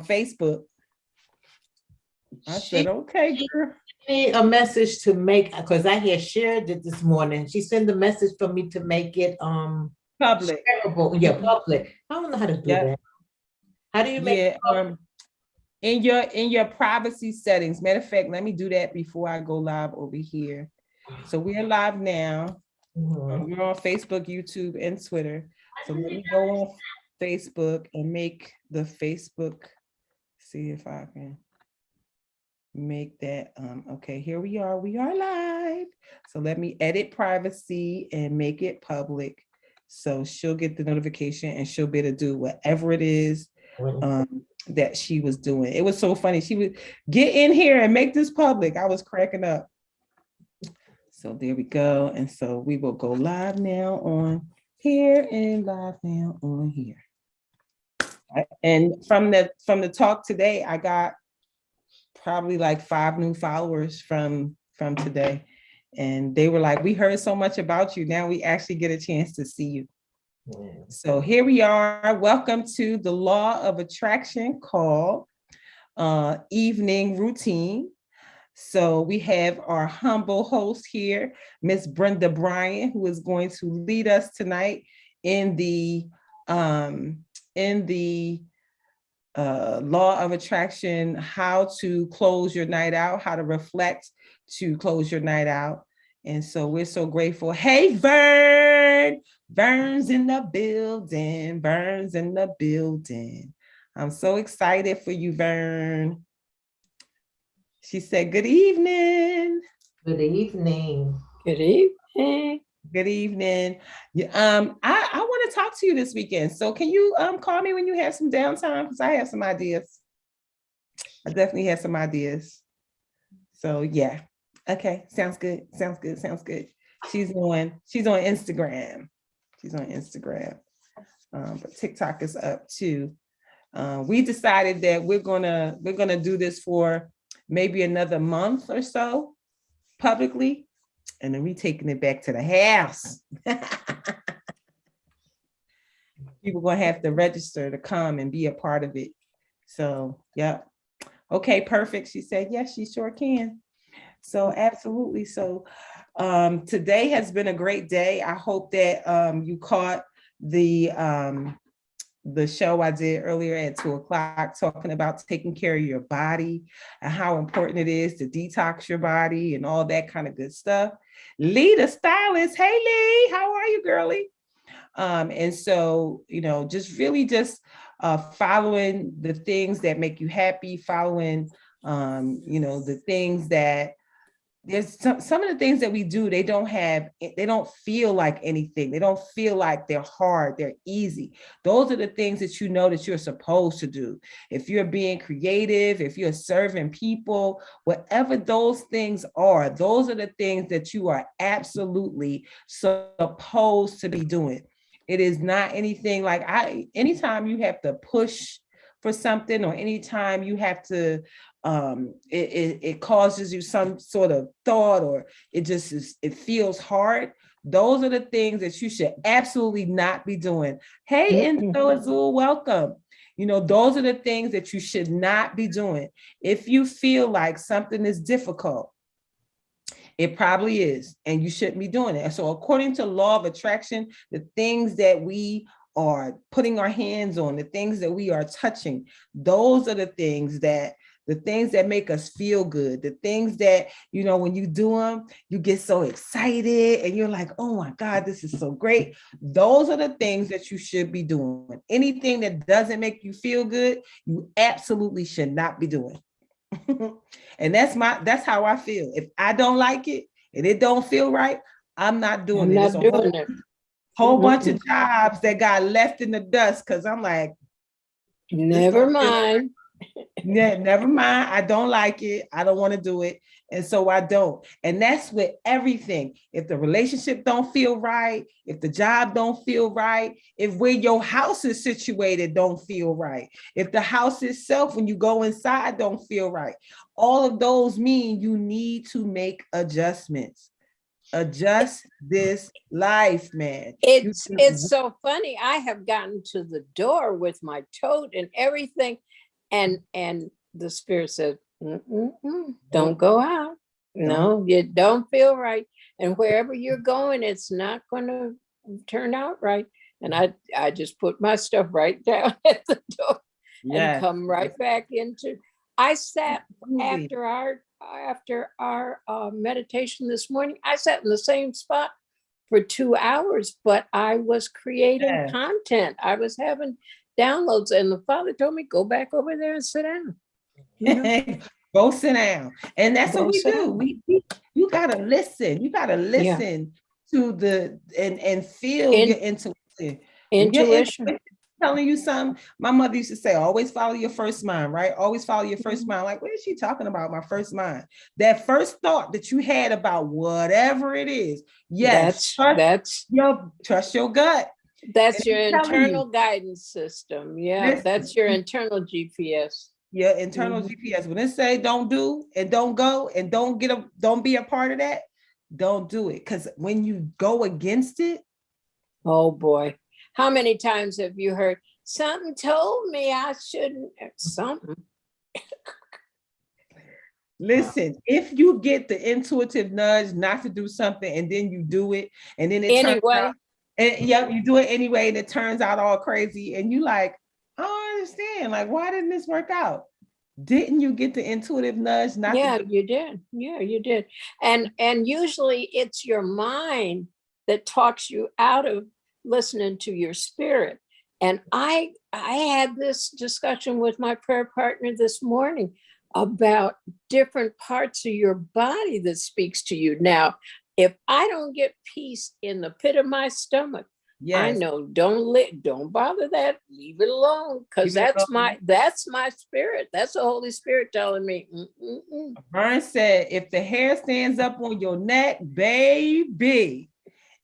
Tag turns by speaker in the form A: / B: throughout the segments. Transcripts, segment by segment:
A: Facebook. I said, okay, girl.
B: Me a message to make because I had shared it this morning. She sent a message for me to make it
A: Public.
B: shareable. Yeah, public. I don't know how to do
A: Yeah.
B: that. How do you make it
A: Yeah.
B: public?
A: In your privacy settings. Matter of fact, let me do that before I go live over here. So we are live now.
B: Mhm.
A: We're on Facebook, YouTube, and Twitter. So let me go on Facebook and make the Facebook. See if I can make that. Okay, here we are. We are live. So let me edit privacy and make it public. So she'll get the notification and she'll be able to do whatever it is that she was doing. It was so funny. She would get in here and make this public. I was cracking up. So there we go. And so we will go live now on here and live now on here. And from the talk today, I got probably like 5 new followers from today. And they were like, we heard so much about you. Now we actually get a chance to see you. So here we are. Welcome to the Law of Attraction call, evening routine. So we have our humble host here, Miss Brenda Bryan, who is going to lead us tonight in the law of attraction, how to close your night out, how to reflect to close your night out. And so we're so grateful. Hey, Vern. Vern's in the building. Vern's in the building. I'm so excited for you, Vern. She said, good evening.
B: Good evening.
C: Good evening.
A: Good evening. I want to talk to you this weekend. So can you call me when you have some downtime? Because I have some ideas. I definitely have some ideas. So yeah. Okay. Sounds good. Sounds good. Sounds good. She's on Instagram. She's on Instagram. But TikTok is up too. We decided that we're gonna do this for maybe another month or so publicly, and then we taking it back to the house. People gonna have to register to come and be a part of it. So yeah. Okay, perfect. She said, yes, she sure can. So absolutely. So today has been a great day. I hope that you caught the show I did earlier at 2:00 talking about taking care of your body and how important it is to detox your body and all that kind of good stuff. Lee, the stylist. Hey, Lee, how are you, girlie? And so, just really just following the things that make you happy, following, the things that there's some of the things that we do, they don't feel like anything. They don't feel like they're hard, they're easy. Those are the things that you know that you're supposed to do. If you're being creative, if you're serving people, whatever those things are, those are the things that you are absolutely supposed to be doing. It is not anything like anytime you have to push for something or anytime you have to it causes you some sort of thought or it feels hard. Those are the things that you should absolutely not be doing. Hey, Enzo Azul, welcome. Those are the things that you should not be doing. If you feel like something is difficult, it probably is, and you shouldn't be doing it. So according to law of attraction, the things that we are putting our hands on, the things that we are touching, those are the things that make us feel good, the things that, when you do them, you get so excited and you're like, oh my God, this is so great. Those are the things that you should be doing. Anything that doesn't make you feel good, you absolutely should not be doing. And that's how I feel. If I don't like it and it don't feel right, I'm not doing it.
C: Not doing it.
A: Whole bunch of jobs that got left in the dust because I'm like,
C: never mind.
A: Yeah, never mind. I don't like it. I don't want to do it. And so I don't. And that's with everything. If the relationship don't feel right, if the job don't feel right, if where your house is situated don't feel right, if the house itself, when you go inside, don't feel right, all of those mean you need to make adjustments. Adjust this life, man.
C: It's so funny. I have gotten to the door with my tote and everything, And the spirit said, don't go out. No, you don't feel right. And wherever you're going, it's not going to turn out right. And I just put my stuff right down at the door and come right back into. I sat after our meditation this morning. I sat in the same spot for 2 hours, but I was creating content. I was having downloads, and the Father told me, go back over there and sit down. You know?
A: Go sit down. And that's what we do. You gotta listen. You gotta listen to the and feel your intuition.
C: Intuition.
A: Telling you something. My mother used to say, always follow your first mind, right? Always follow your first mind. Like, what is she talking about? My first mind. That first thought that you had about whatever it is. Yes. Trust your gut.
C: That's your internal guidance system. Yeah. That's your internal GPS.
A: Your internal GPS. When it say don't do and don't go and don't be a part of that, don't do it. Because when you go against it,
C: oh boy. How many times have you heard something told me I shouldn't? Something.
A: Listen, if you get the intuitive nudge not to do something and then you do it, and then it turns out, and you do it anyway, and it turns out all crazy, and you like, I don't understand. Like, why didn't this work out? Didn't you get the intuitive nudge?
C: You did. Yeah, you did. And usually it's your mind that talks you out of listening to your spirit. And I had this discussion with my prayer partner this morning about different parts of your body that speaks to you. Now, if I don't get peace in the pit of my stomach, I know don't bother that. Leave it alone, because that's my spirit. That's the Holy Spirit telling me.
A: Vern said, if the hair stands up on your neck, baby.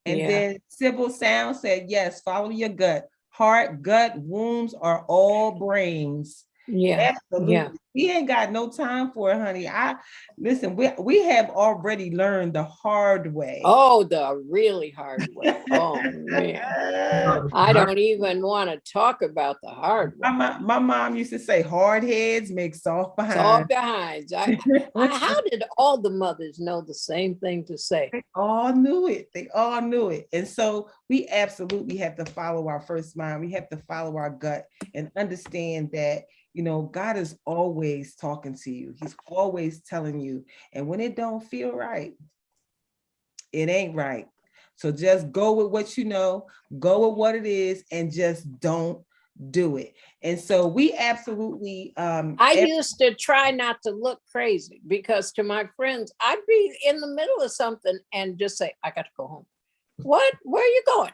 A: And then Sybil Sound said, yes, follow your gut. Heart, gut, wombs are all brains.
C: Yeah.
A: Absolutely.
C: Yeah.
A: We ain't got no time for it, honey. Listen, we have already learned the hard way.
C: Oh, the really hard way. Oh man. I don't even want to talk about the hard way.
A: My mom used to say, hard heads make soft behinds.
C: Soft behinds. How did all the mothers know the same thing to say?
A: They all knew it. They all knew it. And so we absolutely have to follow our first mind. We have to follow our gut and understand that, God is always talking to you. He's always telling you. And when it don't feel right, it ain't right. So just go with what you know, go with what it is, and just don't do it. And so we absolutely
C: I used to try not to look crazy, because to my friends, I'd be in the middle of something and just say, I got to go home. What? Where are you going?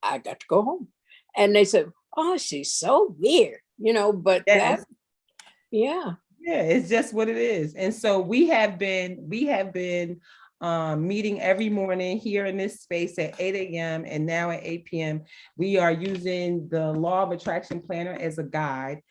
C: I got to go home. And they said, oh, she's so weird, but
A: it's just what it is. And so we have been meeting every morning here in this space at 8 a.m. and now at 8 p.m. We are using the Law of Attraction Planner as a guide.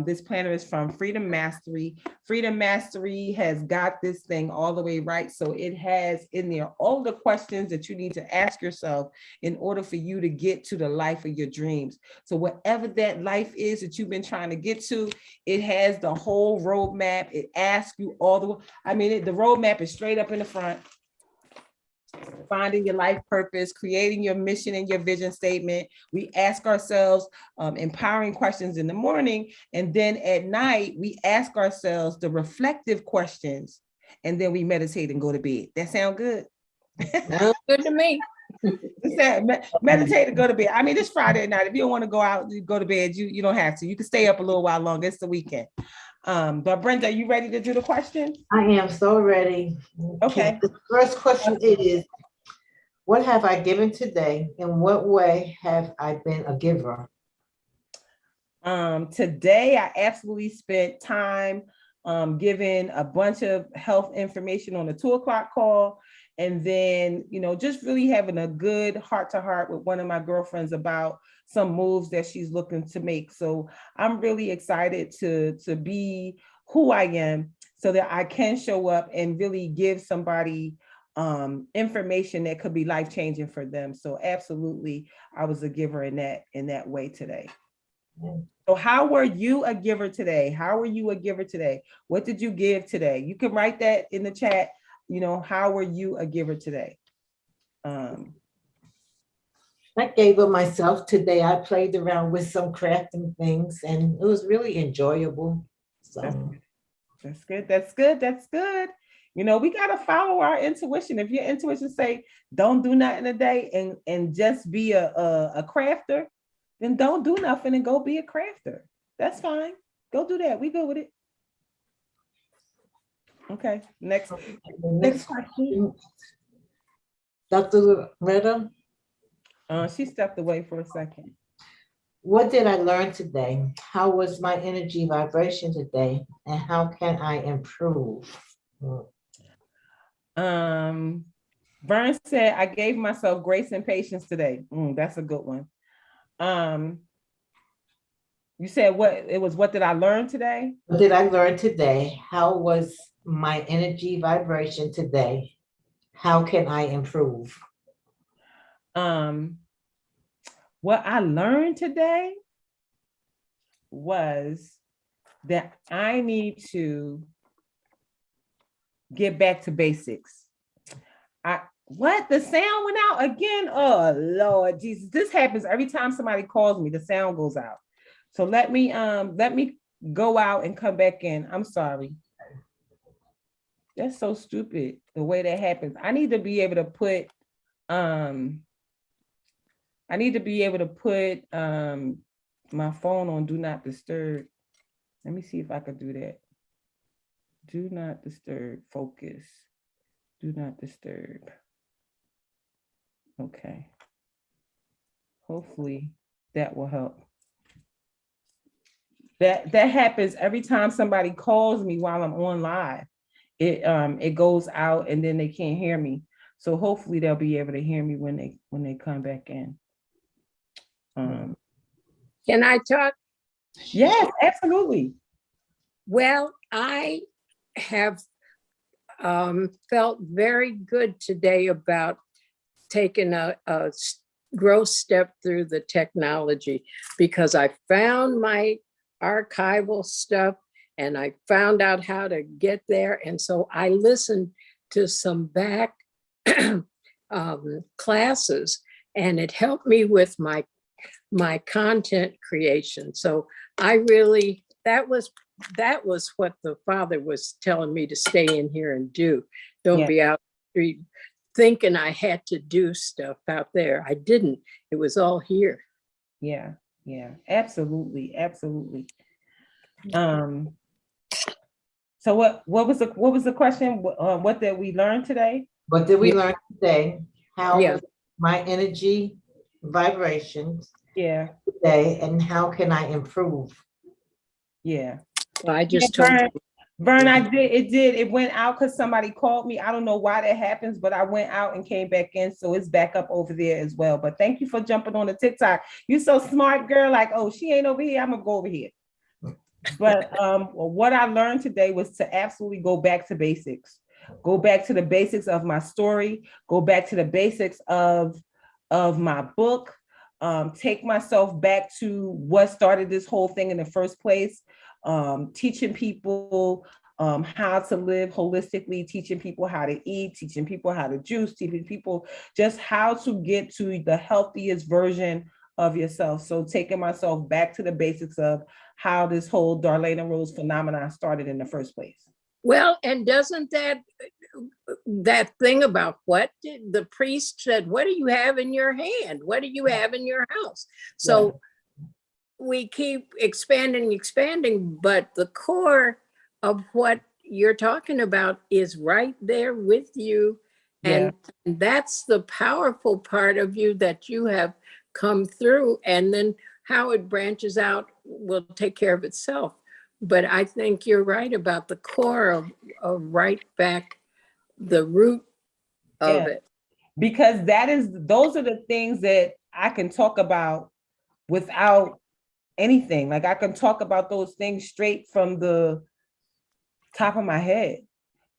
A: This planner is from Freedom Mastery. Freedom Mastery has got this thing all the way right. So it has in there all the questions that you need to ask yourself in order for you to get to the life of your dreams. So whatever that life is that you've been trying to get to, it has the whole roadmap. It asks you all the roadmap is straight up in the front. Finding your life purpose, creating your mission and your vision statement. We ask ourselves empowering questions in the morning, and then at night we ask ourselves the reflective questions, and then we meditate and go to bed. That sound good?
C: Sounds good to me.
A: Meditate and go to bed. I mean, it's Friday night. If you don't want to go out, you go to bed. You don't have to. You can stay up a little while longer. It's the weekend. But Brenda, are you ready to do the question?
B: I am so ready.
A: Okay.
B: The first question is, what have I given today? In what way have I been a giver?
A: Today, I absolutely spent time giving a bunch of health information on the 2:00 call. And then, just really having a good heart-to-heart with one of my girlfriends about some moves that she's looking to make. So I'm really excited to be who I am so that I can show up and really give somebody information that could be life-changing for them. So absolutely, I was a giver in that way today. So how were you a giver today? How were you a giver today? What did you give today? You can write that in the chat. How were you a giver today?
B: I gave of myself today. I played around with some crafting things and it was really enjoyable. So
A: That's good. That's good. That's good. We got to follow our intuition. If your intuition say, don't do nothing today and just be a crafter, then don't do nothing and go be a crafter. That's fine. Go do that. We good with it. Okay. Next question.
B: Dr. Loretta,
A: She stepped away for a second.
B: what did I learn today? How was my energy vibration today? And how can I improve?
A: Vern said, I gave myself grace and patience today. That's a good one. You said what did I learn today?
B: What did I learn today? How was my energy vibration today? How can I improve?
A: What I learned today was that I need to get back to basics. The sound went out again? Oh Lord Jesus, this happens every time somebody calls me, the sound goes out. So let me go out and come back in. I'm sorry. That's so stupid the way that happens. I need to be able to put my phone on do not disturb. Let me see if I could do that. Do not disturb, focus. Do not disturb. Okay. Hopefully that will help. That happens every time somebody calls me while I'm on live. It goes out and then they can't hear me. So hopefully they'll be able to hear me when they come back in.
C: Can I talk?
A: Yes, absolutely.
C: Well, I have felt very good today about taking a growth step through the technology, because I found my archival stuff and I found out how to get there. And so I listened to some back classes, and it helped me with my content creation. So I really, that was what the Father was telling me to stay in here and do. Don't be out the street thinking I had to do stuff out there. I didn't. It was all here.
A: Yeah, absolutely. So what was the question? What did we learn today?
B: What did we learn today? How
C: Yeah.
B: was my energy vibrations
A: Yeah.
B: today, and how can I improve?
A: Yeah.
C: Well, I just told you.
A: Vern, it went out because somebody called me. I don't know why that happens, but I went out and came back in. So it's back up over there as well. But thank you for jumping on the TikTok. You so smart, girl. Like, oh, she ain't over here. I'm gonna go over here. But what I learned today was to absolutely go back to basics. Go back to the basics of my story. Go back to the basics of my book. Take myself back to what started this whole thing in the first place. Teaching people how to live holistically, teaching people how to eat, teaching people how to juice, teaching people just how to get to the healthiest version of yourself. So taking myself back to the basics of how this whole Darlaina Rose phenomenon started in the first place.
C: Well, and doesn't that thing about what the priest said, what do you have in your hand? What do you have in your house? So we keep expanding, but the core of what you're talking about is right there with you. And that's the powerful part of you that you have come through. And then how it branches out will take care of itself. But I think you're right about the core of right back, the root of it.
A: Because those are the things that I can talk about without anything. Like I can talk about those things straight from the top of my head.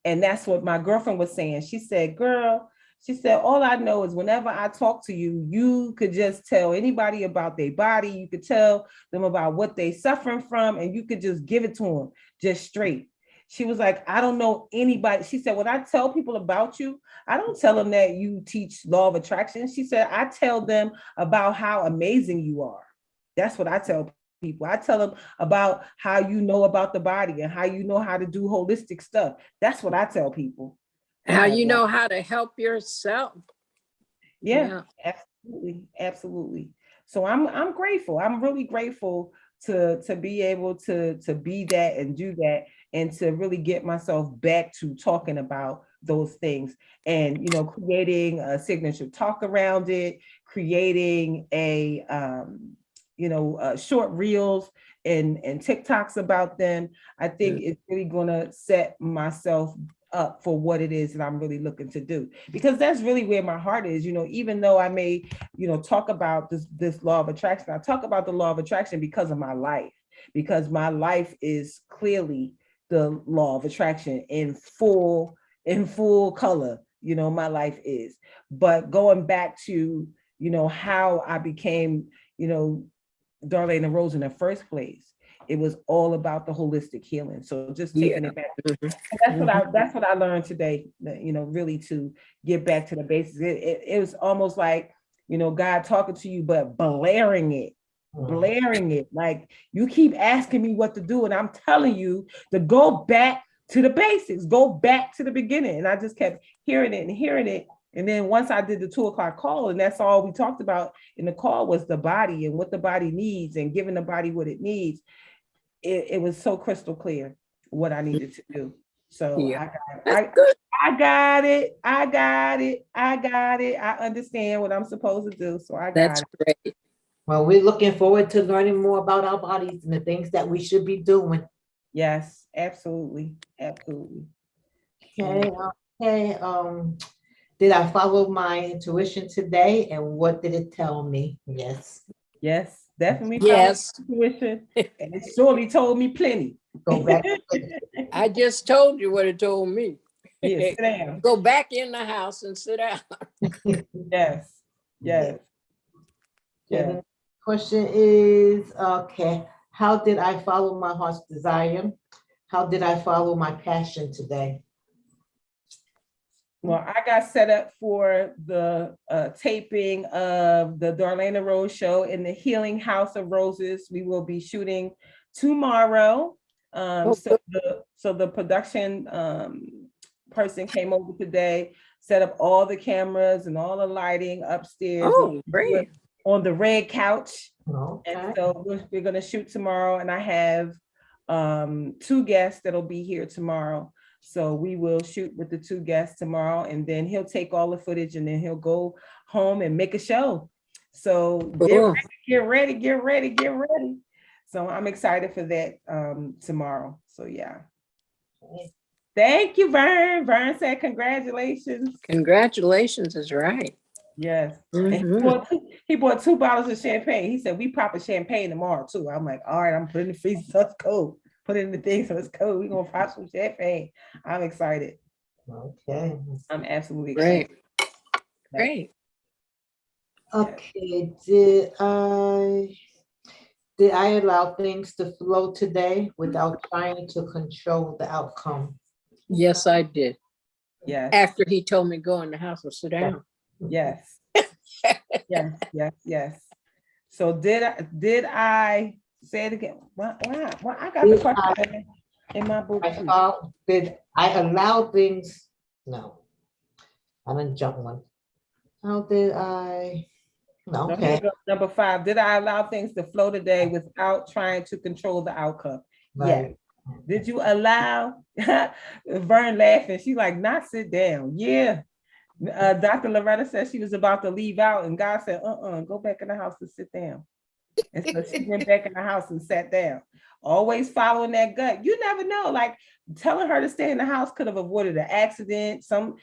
A: And that's what my girlfriend was saying. She said, girl, She said, all I know is whenever I talk to you, you could just tell anybody about their body. You could tell them about what they suffering from, and you could just give it to them just straight. She was like, I don't know anybody. She said, when I tell people about you, I don't tell them that you teach law of attraction. She said, I tell them about how amazing you are. That's what I tell people. I tell them about how you know about the body and how you know how to do holistic stuff. That's what I tell people.
C: How you know how to help yourself.
A: Yeah, absolutely, absolutely. So I'm grateful. I'm really grateful to be able to be that and do that, and to really get myself back to talking about those things, and creating a signature talk around it, creating a short reels and TikToks about them. I think it's really gonna set myself up for what it is that I'm really looking to do, because that's really where my heart is. Even though I may talk about this law of attraction, I talk about the law of attraction because of my life, because my life is clearly the law of attraction in full color. My life is. But going back to how I became Darlaina Rose in the first place, it was all about the holistic healing. So just taking it back. That's what I learned today, really to get back to the basics. It was almost like, God talking to you, but blaring it, like, you keep asking me what to do, and I'm telling you to go back to the basics, go back to the beginning. And I just kept hearing it. And then once I did the 2:00 call, and that's all we talked about in the call was the body and what the body needs and giving the body what it needs. It was so crystal clear what I needed to do. So I got it. I understand what I'm supposed to do. So I got it.
C: Great.
B: Well, we're looking forward to learning more about our bodies and the things that we should be doing.
A: Yes, absolutely. Absolutely.
B: Okay. Did I follow my intuition today? And what did it tell me? Yes.
A: Yes, definitely.
C: Yes.
A: Intuition, and it surely told me plenty.
B: Go back.
C: I just told you what it told me.
A: Yeah, sit down.
C: Go back in the house and sit down.
A: Yes.
B: Yeah. The question is, okay, how did I follow my heart's desire? How did I follow my passion today?
A: Well, I got set up for the taping of the Darlaina Rose show in the Healing House of Roses. We will be shooting tomorrow. So the production person came over today, set up all the cameras and all the lighting upstairs.
C: Oh, great.
A: On the red couch.
B: Okay.
A: And so we're going to shoot tomorrow, and I have 2 guests that'll be here tomorrow. So we will shoot with the 2 guests tomorrow, and then he'll take all the footage, and then he'll go home and make a show. So get ready. So I'm excited for that tomorrow. So yeah. Thank you, Vern. Vern said congratulations.
C: Congratulations is right.
A: Yes. And he bought 2 bottles of champagne. He said, we popping champagne tomorrow too. I'm like, all right, I'm putting the freezer, so it's cold. Put it in the thing so it's cold. We're gonna pop some champagne. I'm excited.
B: Okay.
A: I'm absolutely excited.
C: Great.
B: Okay. Did I allow things to flow today without trying to control the outcome?
C: Yes, I did.
A: Yes.
C: After he told me go in the house and sit down.
A: Yes. Yes. So did I say it again? Well, I got the question in my book.
B: Did I allow things? No, I didn't jump one. How did I? No, okay.
A: Number 5, did I allow things to flow today without trying to control the outcome?
B: Right.
A: Yeah. Did you allow? Vern laughing. She's like, not sit down. Yeah. Dr. Loretta said she was about to leave out, and God said, go back in the house and sit down. And so she went back in the house and sat down. Always following that gut. You never know. Like, telling her to stay in the house could have avoided an accident, some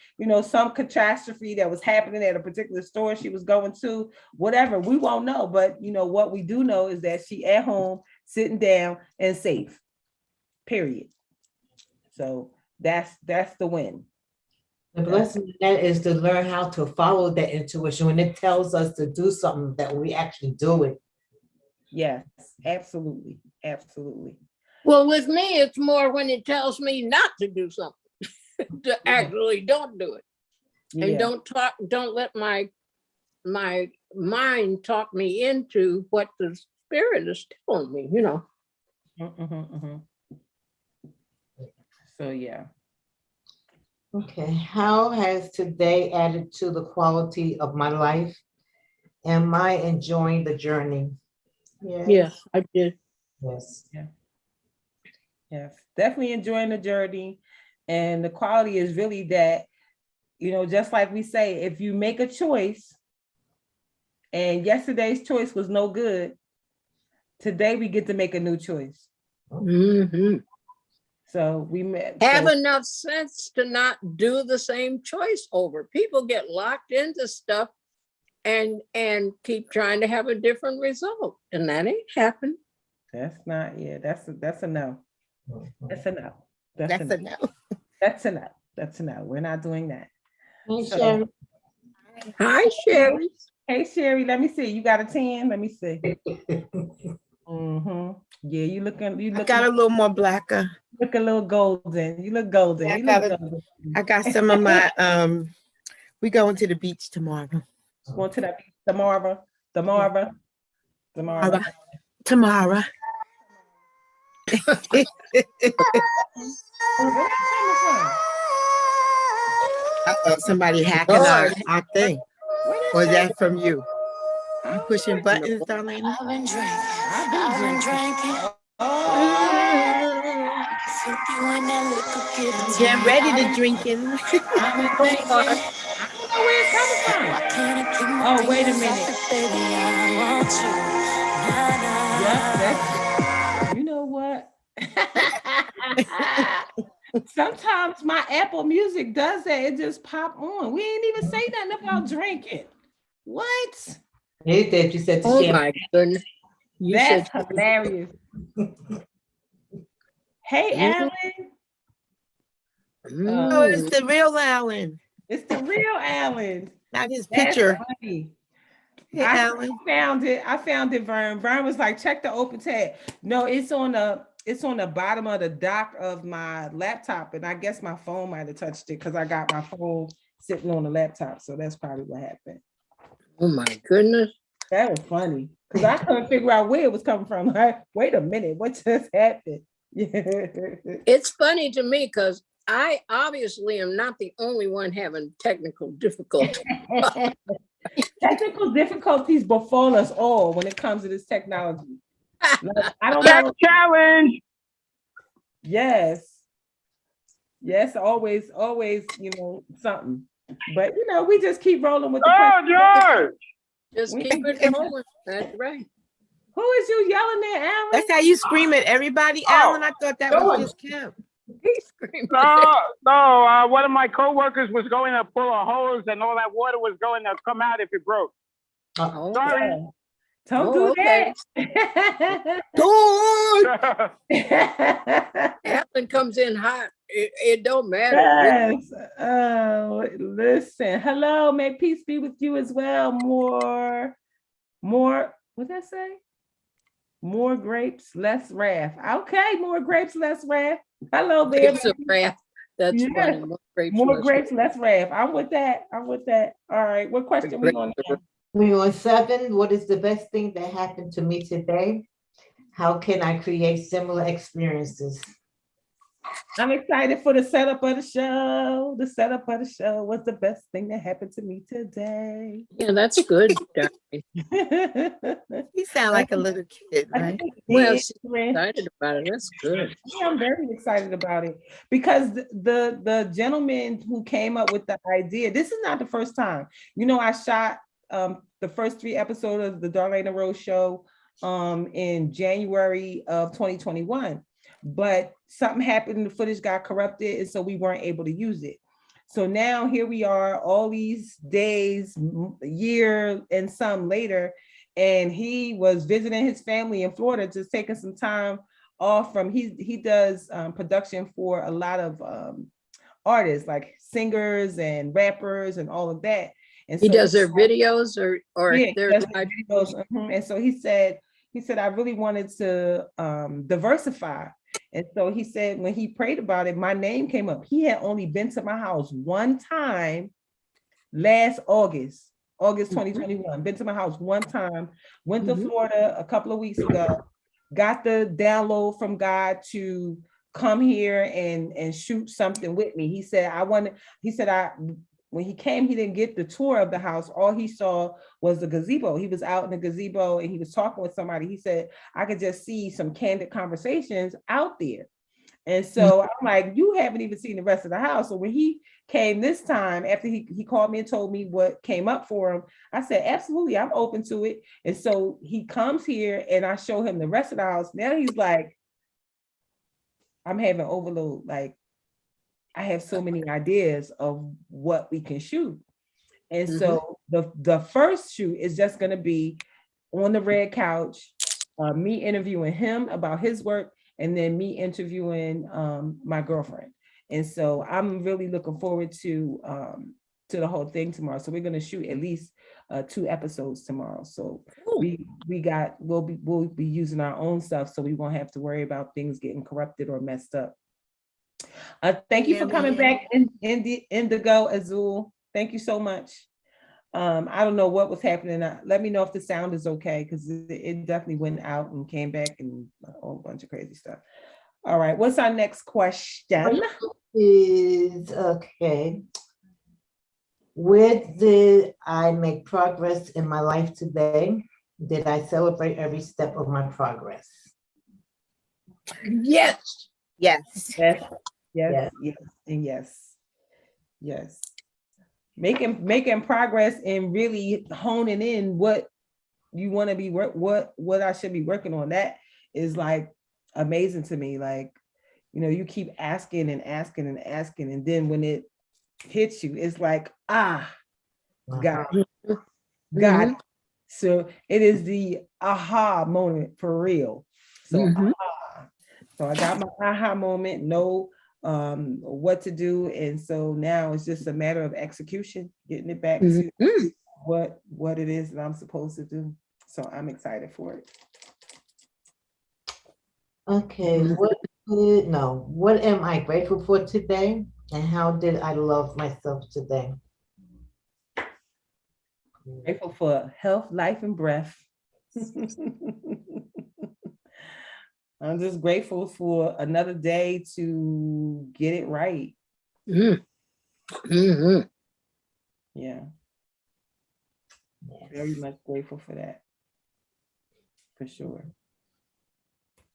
A: catastrophe that was happening at a particular store she was going to, whatever. We won't know. But what we do know is that she at home, sitting down and safe. Period. So that's the win.
B: The blessing in that is to learn how to follow that intuition when it tells us to do something that we actually do it.
A: Yes, absolutely, absolutely.
C: Well, with me, it's more when it tells me not to do something, to actually don't do it. And
A: Yeah.
C: don't let my mind talk me into what the spirit is telling me, you know.
A: So yeah.
B: Okay, how has today added to the quality of my life? Am I enjoying the journey?
C: Yeah, I did.
B: Yes.
A: Yes, definitely enjoying the journey. And the quality is really that, just like we say, if you make a choice and yesterday's choice was no good, today we get to make a new choice.
C: Mhm.
A: So we met.
C: Have enough sense to not do the same choice over. People get locked into stuff and keep trying to have a different result, and that ain't happened.
A: That's not, yeah, that's a no. That's a no.
D: That's a no.
A: That's a no. That's a no. We're not doing that.
B: Hey,
A: So-
B: Sherry.
C: Hi, Sherry.
A: Hey, Sherry, let me see. You got a 10? Let me see. Yeah, you
D: I got a little more blacker.
A: look a little golden. You look golden.
D: Yeah,
A: You look golden.
D: I got some of my we going to the beach tomorrow.
A: Going to that tomorrow. Tomorrow.
D: Tomorrow. Tomorrow.
A: Where that coming from?
D: Somebody hacking our thing. Or is that from you? You pushing buttons, Darlaina?
E: I've been drinking.
A: I've been drinking.
D: Get ready to drinking.
E: I've been drinking.
A: Where it's coming from?
E: Why can't I keep my
A: Oh, wait a
E: fingers off
A: minute.
E: it, baby? I want you. Nah, nah.
A: Yep, you know what? Sometimes my Apple Music does that. It just pop on. We ain't even say nothing about drinking. What?
B: Hey, that you said to
C: Oh
B: share.
C: my goodness. You
A: That's
C: said
A: hilarious. Hey,
C: Mm.
A: Alan.
D: Oh, it's the real Alan,
A: It's the real Alan.
D: not his
A: That's
D: picture.
A: funny.
D: Hey,
A: I
D: Alan.
A: found it, Vern. Vern was like, check the open tab. No, it's on the bottom of the dock of my laptop. And I guess my phone might have touched it because I got my phone sitting on the laptop. So that's probably what happened.
C: Oh my goodness.
A: That was funny. Because I couldn't figure out where it was coming from. Like, wait a minute, what just happened?
C: It's funny to me because I obviously am not the only one having technical difficulty.
A: Technical difficulties befall us all when it comes to this technology. Like, I don't know.
F: Challenge.
A: Yes, always, something. But we just keep rolling with the
F: Oh, George.
C: Just keep it rolling. That's right.
A: Who is you yelling at, Alan?
D: That's how you scream at everybody, Alan. I thought that was just Kim.
C: He's screaming.
F: No. One of my coworkers was going to pull a hose, and all that water was going to come out if it broke.
C: Oh,
F: Sorry.
A: Don't do
C: okay.
A: that.
D: Good.
C: Alan comes in hot. It don't matter.
A: Yes. Oh, listen. Hello, may peace be with you as well. More. What'd that say? More grapes, less wrath. Okay, more grapes, less wrath. Hello there.
C: Grapes of wrath. That's
A: Yeah.
C: funny.
A: More grapes, less wrath. I'm with that. All right. What question we on now?
B: We're on 7. What is the best thing that happened to me today? How can I create similar experiences?
A: I'm excited for the setup of the show. The setup of the show was the best thing that happened to me today.
C: Yeah, that's good.
D: You sound like a little kid, right?
C: Well, she's excited about it. That's good.
A: Yeah, I'm very excited about it because the gentleman who came up with the idea, this is not the first time. I shot the first 3 episodes of the Darlaina Rose show in January of 2021, but something happened, the footage got corrupted, and so we weren't able to use it. So now here we are, all these days, year and some later, and he was visiting his family in Florida, just taking some time off from, he does production for a lot of artists, like singers and rappers and all of that. And
C: He
A: so
C: does their videos or
A: yeah, he
C: their
A: does
C: live.
A: videos. And so he said, I really wanted to diversify. And so he said, when he prayed about it, my name came up. He had only been to my house one time last August 2021. Been to my house one time, went to Florida a couple of weeks ago, got the download from God to come here and shoot something with me. He said, when he came, he didn't get the tour of the house. All he saw was the gazebo. He was out in the gazebo and he was talking with somebody. He said, I could just see some candid conversations out there. And so I'm like, you haven't even seen the rest of the house. So when he came this time, after he called me and told me what came up for him, I said, absolutely, I'm open to it. And so he comes here and I show him the rest of the house. Now he's like, I'm having overload. Like, I have so many ideas of what we can shoot. And so the first shoot is just going to be on the red couch, me interviewing him about his work, and then me interviewing my girlfriend. And so I'm really looking forward to the whole thing tomorrow. So we're going to shoot at least 2 episodes tomorrow. So we'll be using our own stuff, so we won't have to worry about things getting corrupted or messed up. Thank you for coming back in Indigo Azul. Thank you so much. I don't know what was happening. Let me know if the sound is okay, because it definitely went out and came back and a whole bunch of crazy stuff. All right, what's our next question?
B: Is okay. Where did I make progress in my life today? Did I celebrate every step of my progress?
C: Yes.
D: Yes.
A: Yes, and yes. Making progress and really honing in what you want to be what I should be working on. That is like amazing to me. Like, you keep asking and asking and asking, and then when it hits you, it's like, God. So it is the aha moment for real. So so I got my aha moment, know what to do, and so now it's just a matter of execution, getting it back to what it is that I'm supposed to do. So I'm excited for it.
B: Okay, what am I grateful for today? And how did I love myself today?
A: Grateful for health, life, and breath. I'm just grateful for another day to get it right. Yeah. Very much grateful for that. For sure.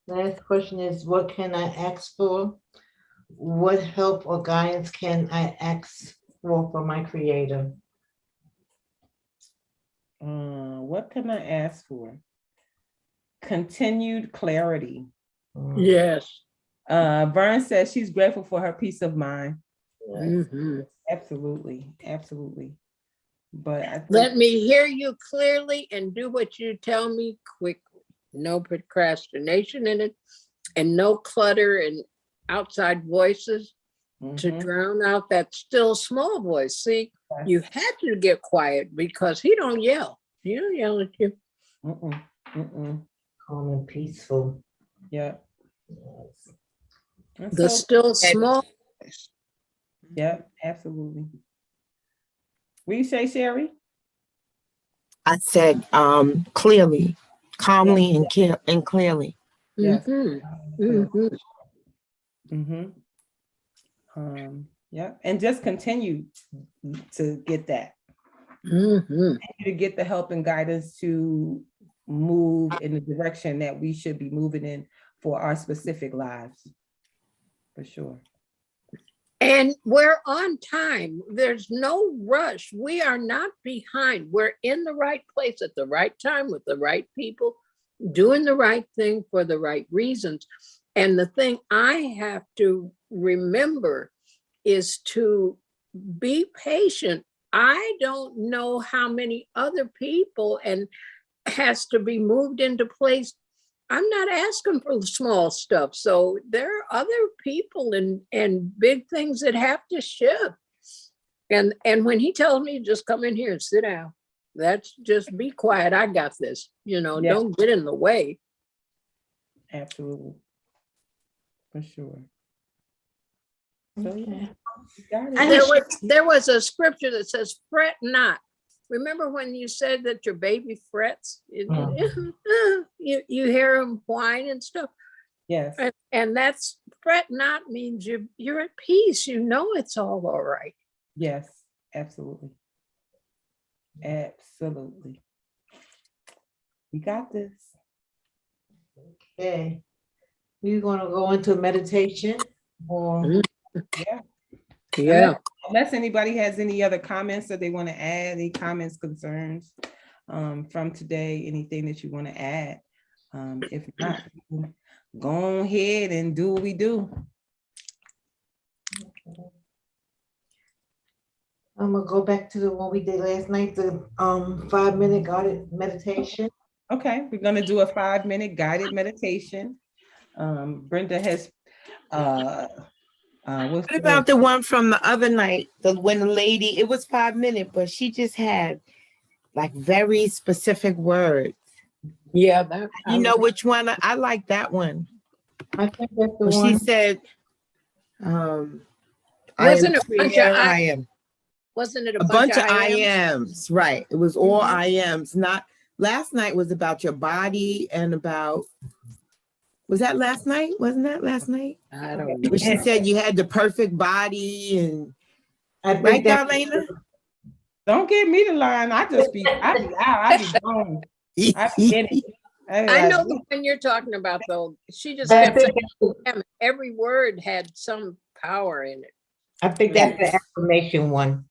B: Last question is, what can I ask for? What help or guidance can I ask for my creator?
A: What can I ask for? Continued clarity.
C: Yes.
A: Vern says she's grateful for her peace of mind. Absolutely. But
C: Let me hear you clearly and do what you tell me quickly. No procrastination in it, and no clutter and outside voices to drown out that still small voice. See, you had to get quiet because he don't yell. He don't yell at you.
B: Calm and peaceful.
A: Yeah.
C: The still small.
A: Yeah, absolutely. What you say, Sherry?
D: I said clearly, calmly, and clearly.
A: Yes. Yeah, and just continue to get that. To get the help and guidance to move in the direction that we should be moving in for our specific lives. For sure.
C: And we're on time. There's no rush. We are not behind. We're in the right place at the right time with the right people, doing the right thing for the right reasons. And the thing I have to remember is to be patient. I don't know how many other people and has to be moved into place. I'm not asking for the small stuff. So there are other people and big things that have to shift. And when he tells me just come in here and sit down, that's just be quiet. I got this,
A: Yeah.
C: don't get in the way.
A: Absolutely. For sure. So yeah,
B: Okay.
A: you got it.
C: There was a scripture that says, fret not. Remember when you said that your baby frets? You hear him whine and stuff.
A: Yes,
C: And that's fret not means you're at peace. It's all right.
A: yes, absolutely. Absolutely. We got this.
B: Okay. We're gonna go into meditation or
A: Yeah.
C: Yeah.
A: Unless anybody has any other comments that they want to add, any comments, concerns from today, anything that you want to add. If not, go ahead and do what we do.
B: I'm gonna go back to the one we did last night, the 5-minute guided meditation.
A: Okay, we're gonna do a 5-minute guided meditation. Brenda has what's
D: What about the one from the other night? When the lady, it was 5 minutes, but she just had like very specific words.
C: Yeah. That,
D: You know which one? I like that one.
B: I think that's the
D: When
B: one.
D: she said, I
C: Wasn't
D: am
C: it a bunch
D: clear,
C: of
D: I am.
C: wasn't it
D: A bunch of I
C: ams?
D: ams, right. It was all
C: Mhm.
D: I ams. Not last night was about your body and about, was that last night? Wasn't that last night?
C: I don't know.
D: When she said you had the perfect body and
B: I think
D: right,
B: that
D: Darlaina?
A: Don't get me to line. I be out. I be gone. I be in it.
C: I know the one you're talking about, though. She just
B: I
C: kept
B: think
C: saying every word had some power in it.
B: that's the affirmation one.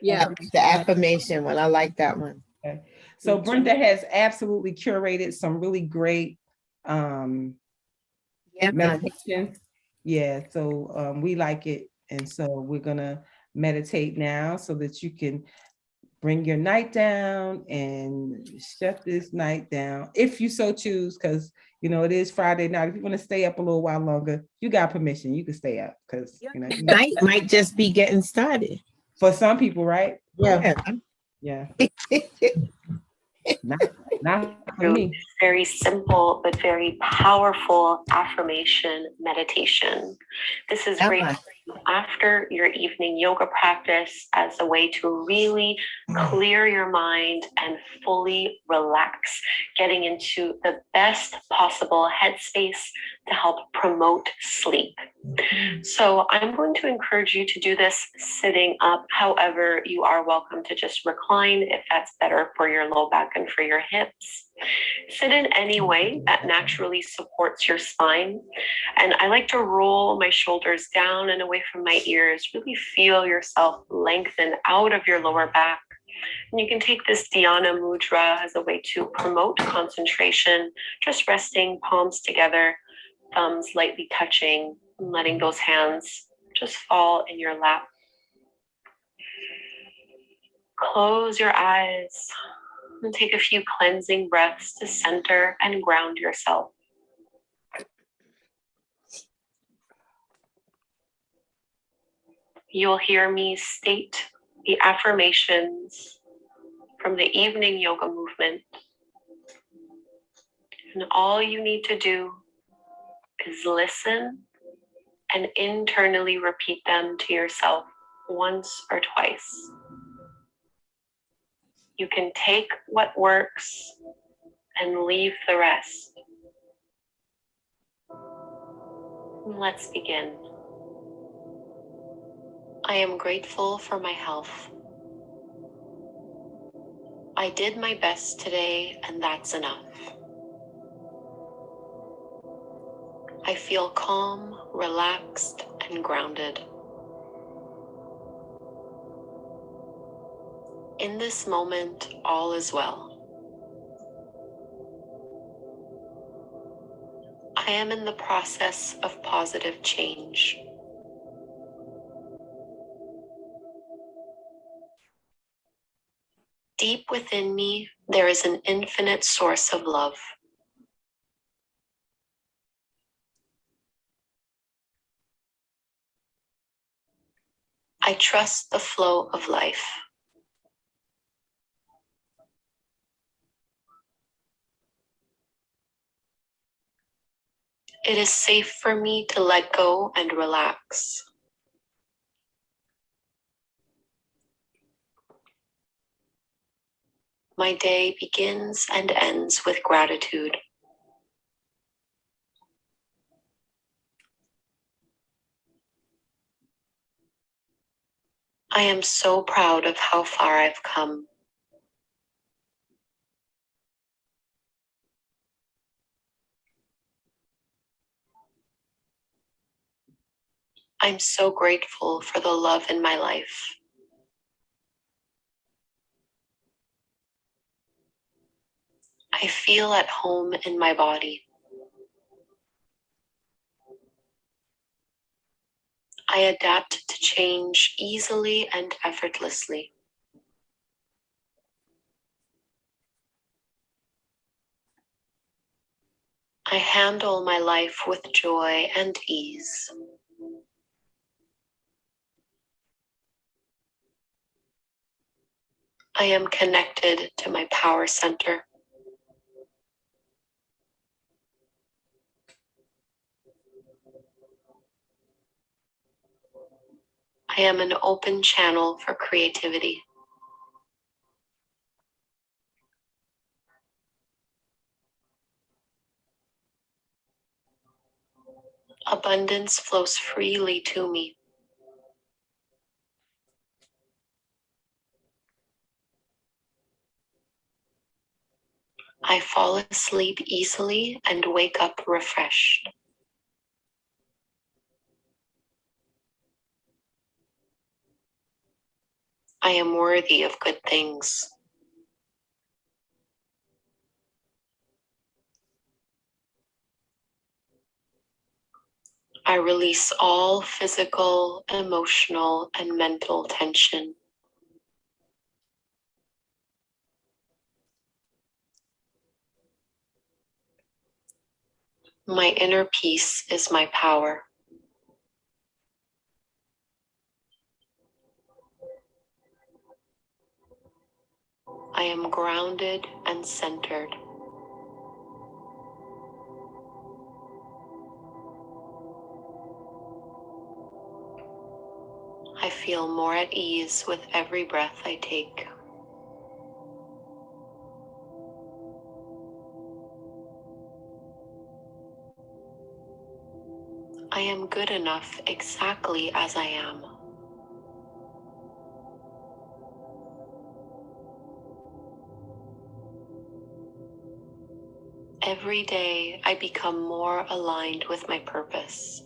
C: Yeah.
D: The affirmation one. I like that one.
A: Okay. So Brenda has absolutely curated some really great
D: Yeah.
A: meditation. Yeah, so we like it. And so we're gonna meditate now so that you can bring your night down and shut this night down if you so choose, because it is Friday night. If you want to stay up a little while longer, you got permission. You can stay up because
D: Night might just be getting started.
A: for some people, right?
B: Yeah.
A: Yeah. Not for me.
G: Very simple but very powerful affirmation meditation. This is great after your evening yoga practice as a way to really clear your mind and fully relax, getting into the best possible headspace to help promote sleep. So I'm going to encourage you to do this sitting up. However, you are welcome to just recline if that's better for your low back and for your hips. Sit in any way that naturally supports your spine. And I like to roll my shoulders down and away from my ears. Really feel yourself lengthen out of your lower back. And you can take this Dhyana Mudra as a way to promote concentration, just resting palms together, thumbs lightly touching, and letting those hands just fall in your lap. Close your eyes and take a few cleansing breaths to center and ground yourself. You'll hear me state the affirmations from the evening yoga movement. And all you need to do is listen and internally repeat them to yourself once or twice. You can take what works and leave the rest. Let's begin. I am grateful for my health. I did my best today, and that's enough. I feel calm, relaxed, and grounded. In this moment, all is well. I am in the process of positive change. Deep within me, there is an infinite source of love. I trust the flow of life. It is safe for me to let go and relax. My day begins and ends with gratitude. I am so proud of how far I've come. I'm so grateful for the love in my life. I feel at home in my body. I adapt to change easily and effortlessly. I handle my life with joy and ease. I am connected to my power center. I am an open channel for creativity. Abundance flows freely to me. I fall asleep easily and wake up refreshed. I am worthy of good things. I release all physical, emotional, and mental tension. My inner peace is my power. I am grounded and centered. I feel more at ease with every breath I take. I am good enough exactly as I am. Every day, I become more aligned with my purpose.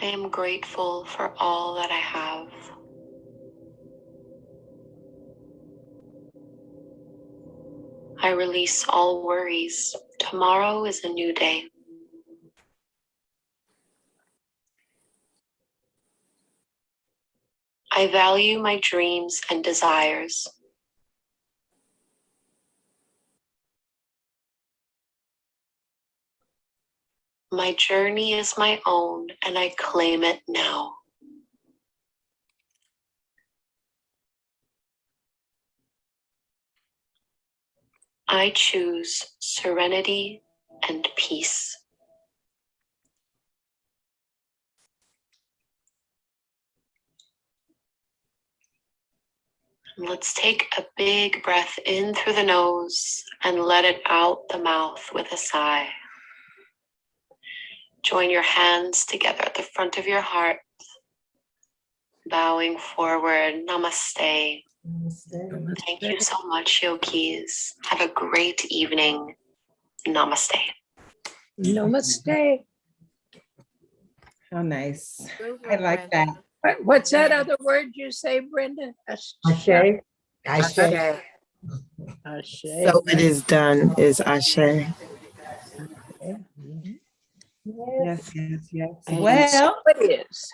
G: I am grateful for all that I have. I release all worries. Tomorrow is a new day. I value my dreams and desires. My journey is my own, and I claim it now. I choose serenity and peace. And let's take a big breath in through the nose and let it out the mouth with a sigh. Join your hands together at the front of your heart, bowing forward. Namaste. Thank you so much, yogis. Have a great evening. Namaste.
C: Namaste.
A: How nice.
D: Good
A: I
D: one,
A: like
D: Brenda.
A: that.
C: What's that other word you say, Brenda?
B: Ashe. Ashe.
D: Ashe.
C: Ashe.
D: So it is done, is Ashe.
C: Mhm.
A: Yes, yes, yes.
C: And
A: Well,
C: so it is.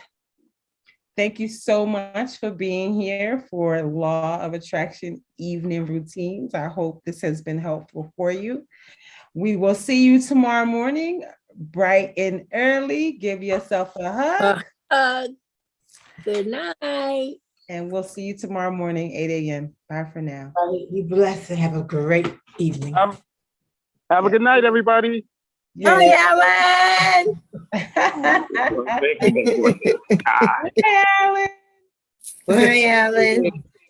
A: Thank you so much for being here for Law of Attraction Evening Routines. I hope this has been helpful for you. We will see you tomorrow morning, bright and early. Give yourself a hug.
C: Good night.
A: And we'll see you tomorrow morning, 8 a.m. Bye for now.
B: Be blessed and have a great evening.
F: Have a good night, everybody.
D: Hi, Ellen.
F: Ah.
A: Hey, Alan.
D: Hi, Ellen.